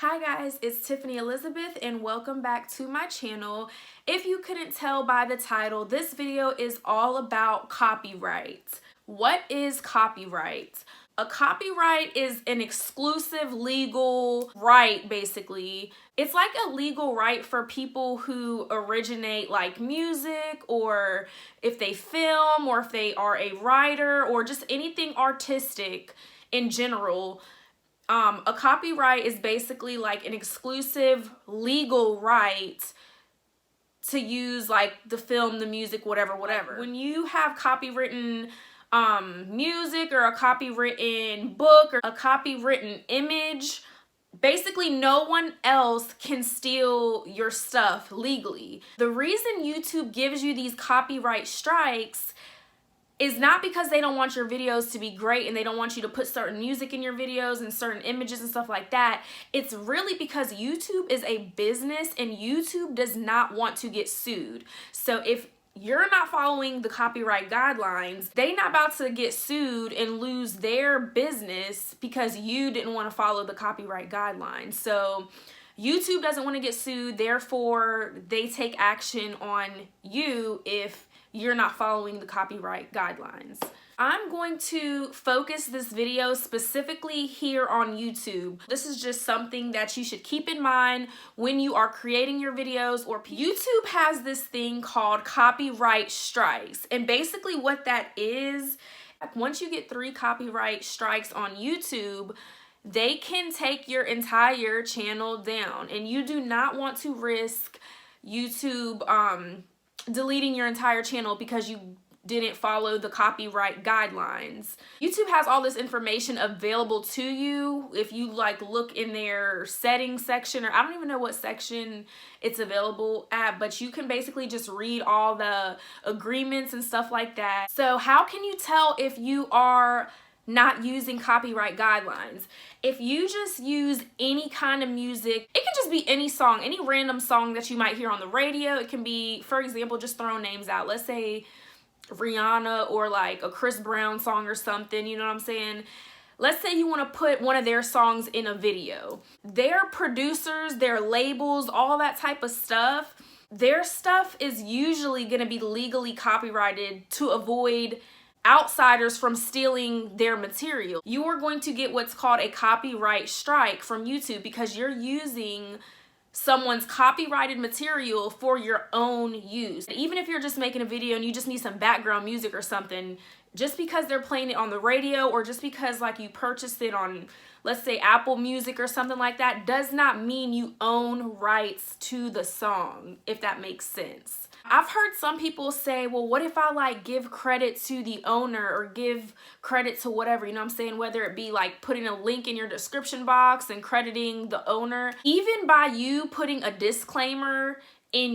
Hi guys, it's Tiffany Elizabeth and welcome back to my channel. If you couldn't tell by the title, this video is all about copyright. What is copyright? A copyright is an exclusive legal right, basically. It's like a legal right for people who originate like music, or if they film, or if they are a writer, or just anything artistic in general. A copyright is basically like an exclusive legal right to use like the film, the music, whatever. When you have copywritten music or a copywritten book or a copywritten image, basically no one else can steal your stuff legally. The reason YouTube gives you these copyright strikes is not because they don't want your videos to be great and they don't want you to put certain music in your videos and certain images and stuff like that. It's really because YouTube is a business and YouTube does not want to get sued. So if you're not following the copyright guidelines, they're not about to get sued and lose their business because you didn't want to follow the copyright guidelines. So YouTube doesn't want to get sued, therefore they take action on you if you're not following the copyright guidelines. I'm going to focus this video specifically here on YouTube. This is just something that you should keep in mind when you are creating your videos. Or YouTube has this thing called copyright strikes, and basically what that is, once you get 3 copyright strikes on YouTube, they can take your entire channel down, and you do not want to risk YouTube deleting your entire channel because you didn't follow the copyright guidelines. YouTube has all this information available to you if you like look in their settings section, or I don't even know what section it's available at, but you can basically just read all the agreements and stuff like that. So how can you tell if you are not using copyright guidelines? If you just use any kind of music, it can just be any song, any random song that you might hear on the radio. It can be, for example, just throwing names out, let's say Rihanna or like a Chris Brown song or something, you know what I'm saying? Let's say you want to put one of their songs in a video. Their producers, their labels, all that type of stuff, their stuff is usually going to be legally copyrighted to avoid outsiders from stealing their material. You are going to get what's called a copyright strike from YouTube because you're using someone's copyrighted material for your own use. Even if you're just making a video and you just need some background music or something, just because they're playing it on the radio or just because like you purchased it on, let's say, Apple Music or something like that, does not mean you own rights to the song, if that makes sense. I've heard some people say, well, what if I like give credit to the owner or give credit to whatever, you know what I'm saying? Whether it be like putting a link in your description box and crediting the owner. Even by you putting a disclaimer in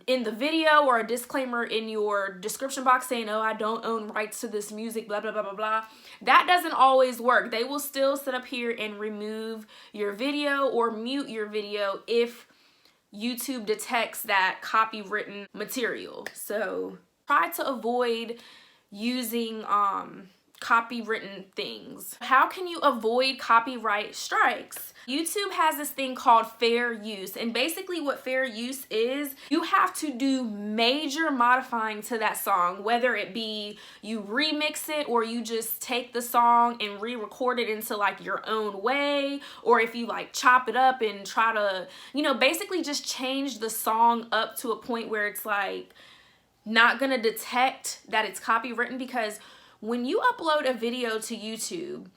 the video or a disclaimer in your description box saying, oh, I don't own rights to this music, blah, blah, blah, blah, blah. That doesn't always work. They will still sit up here and remove your video or mute your video if YouTube detects that copywritten material. So try to avoid using copywritten things. How can you avoid copyright strikes? YouTube has this thing called fair use, and basically what fair use is, you have to do major modifying to that song, whether it be you remix it or you just take the song and re-record it into like your own way, or if you like chop it up and try to, you know, basically just change the song up to a point where it's like not gonna detect that it's copywritten. Because when you upload a video to YouTube,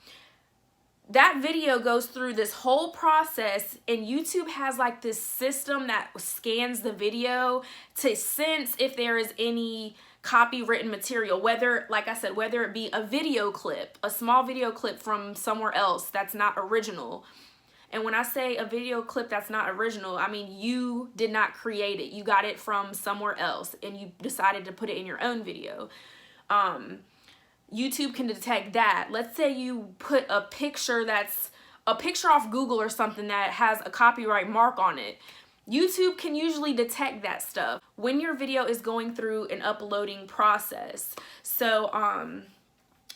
that video goes through this whole process, and YouTube has like this system that scans the video to sense if there is any copywritten material, whether, like I said, whether it be a video clip, a small video clip from somewhere else that's not original. And when I say a video clip that's not original, I mean you did not create it. You got it from somewhere else and you decided to put it in your own video. YouTube can detect that. Let's say you put a picture that's a picture off Google or something that has a copyright mark on it. YouTube can usually detect that stuff when your video is going through an uploading process. So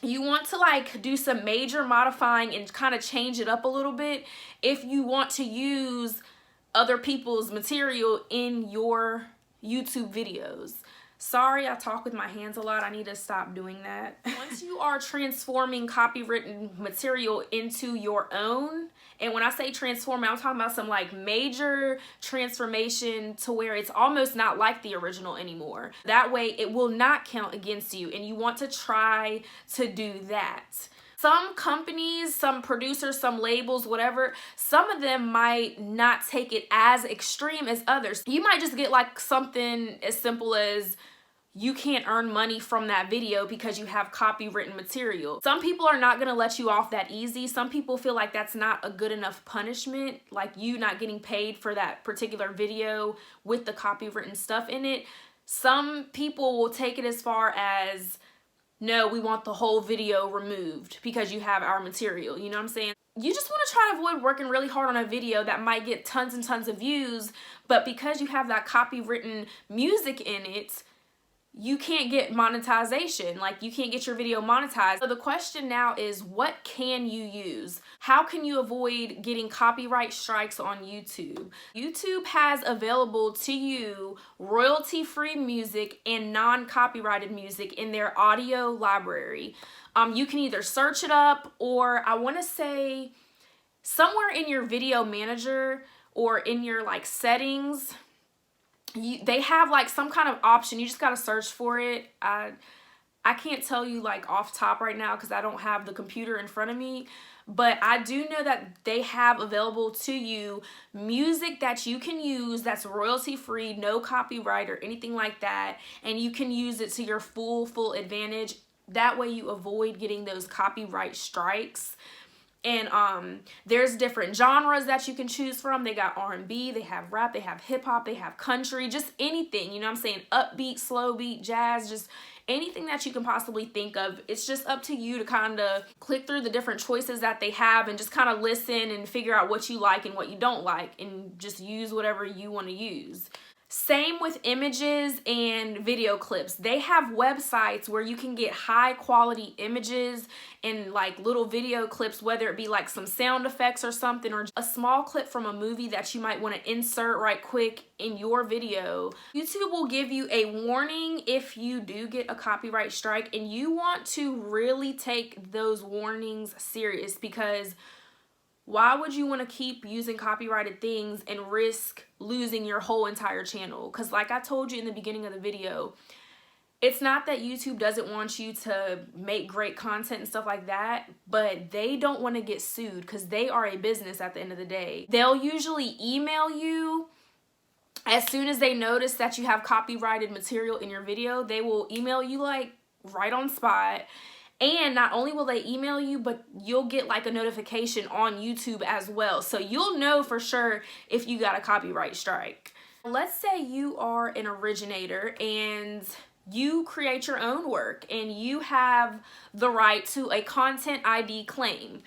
you want to like do some major modifying and kind of change it up a little bit if you want to use other people's material in your YouTube videos. Sorry, I talk with my hands a lot. I need to stop doing that. Once you are transforming copywritten material into your own, and when I say transform, I'm talking about some like major transformation to where it's almost not like the original anymore. That way it will not count against you, and you want to try to do that. Some companies, some producers, some labels, whatever, some of them might not take it as extreme as others. You might just get like something as simple as you can't earn money from that video because you have copywritten material. Some people are not gonna let you off that easy. Some people feel like that's not a good enough punishment, like you not getting paid for that particular video with the copywritten stuff in it. Some people will take it as far as, no, we want the whole video removed because you have our material. You know what I'm saying? You just want to try to avoid working really hard on a video that might get tons and tons of views, but because you have that copywritten music in it, you can't get monetization. Like, you can't get your video monetized. So the question now is, what can you use? How can you avoid getting copyright strikes on YouTube? YouTube has available to you royalty-free music and non-copyrighted music in their audio library. You can either search it up, or I want to say somewhere in your video manager or in your like settings, they have like some kind of option. You just got to search for it. I can't tell you like off top right now because I don't have the computer in front of me, but I do know that they have available to you music that you can use that's royalty free, no copyright or anything like that, and you can use it to your full advantage. That way you avoid getting those copyright strikes. And there's different genres that you can choose from. They got R&B, they have rap, they have hip hop, they have country, just anything, you know what I'm saying? Upbeat, slow beat, jazz, just anything that you can possibly think of. It's just up to you to kind of click through the different choices that they have and just kind of listen and figure out what you like and what you don't like, and just use whatever you want to use. Same with images and video clips. They have websites where you can get high quality images and like little video clips, whether it be like some sound effects or something, or a small clip from a movie that you might want to insert right quick in your video. YouTube will give you a warning if you do get a copyright strike, and you want to really take those warnings serious, because why would you want to keep using copyrighted things and risk losing your whole entire channel? Because like I told you in the beginning of the video, it's not that YouTube doesn't want you to make great content and stuff like that, but they don't want to get sued because they are a business at the end of the day. They'll usually email you as soon as they notice that you have copyrighted material in your video. They will email you like right on spot. And not only will they email you, but you'll get like a notification on YouTube as well. So you'll know for sure if you got a copyright strike. Let's say you are an originator and you create your own work and you have the right to a content ID claim.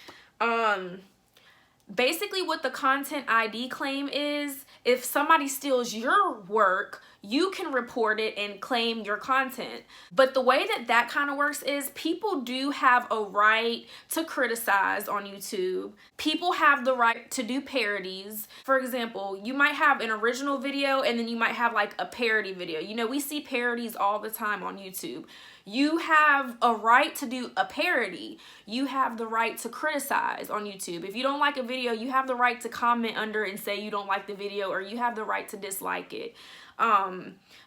Basically what the content ID claim is, if somebody steals your work, you can report it and claim your content. But the way that that kind of works is people do have a right to criticize on YouTube. People have the right to do parodies. For example, you might have an original video and then you might have like a parody video. You know, we see parodies all the time on YouTube. You have a right to do a parody. You have the right to criticize on YouTube. If you don't like a video, you have the right to comment under it and say you don't like the video, or you have the right to dislike it.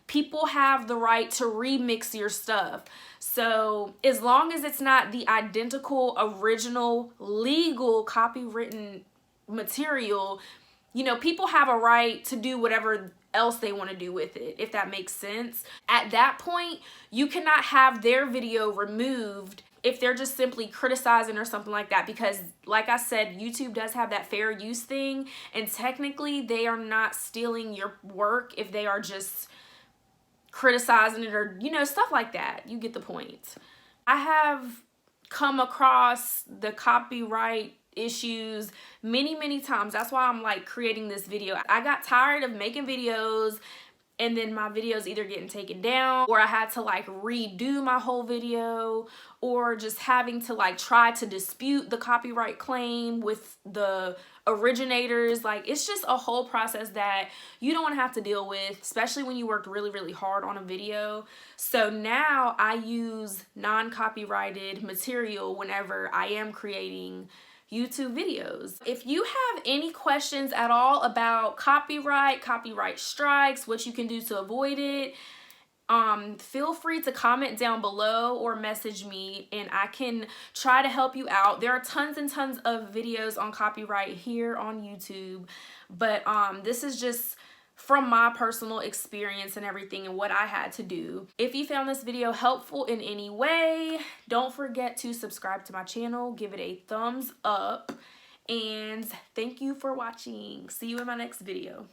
People have the right to remix your stuff. So as long as it's not the identical, original, legal, copywritten material, you know, people have a right to do whatever else they want to do with it, if that makes sense. At that point, you cannot have their video removed if they're just simply criticizing or something like that, because like I said, YouTube does have that fair use thing, and technically they are not stealing your work if they are just criticizing it or, you know, stuff like that. You get the point. I have come across the copyright issues many times. That's why I'm like creating this video. I got tired of making videos and then my video's either getting taken down, or I had to like redo my whole video, or just having to like try to dispute the copyright claim with the originators. Like, it's just a whole process that you don't want to have to deal with, especially when you worked really, really hard on a video. So now I use non-copyrighted material whenever I am creating YouTube videos. If you have any questions at all about copyright strikes, what you can do to avoid it, feel free to comment down below or message me and I can try to help you out. There are tons and tons of videos on copyright here on YouTube, but this is just from my personal experience and everything and what I had to do. If you found this video helpful in any way, don't forget to subscribe to my channel, give it a thumbs up, and thank you for watching. See you in my next video.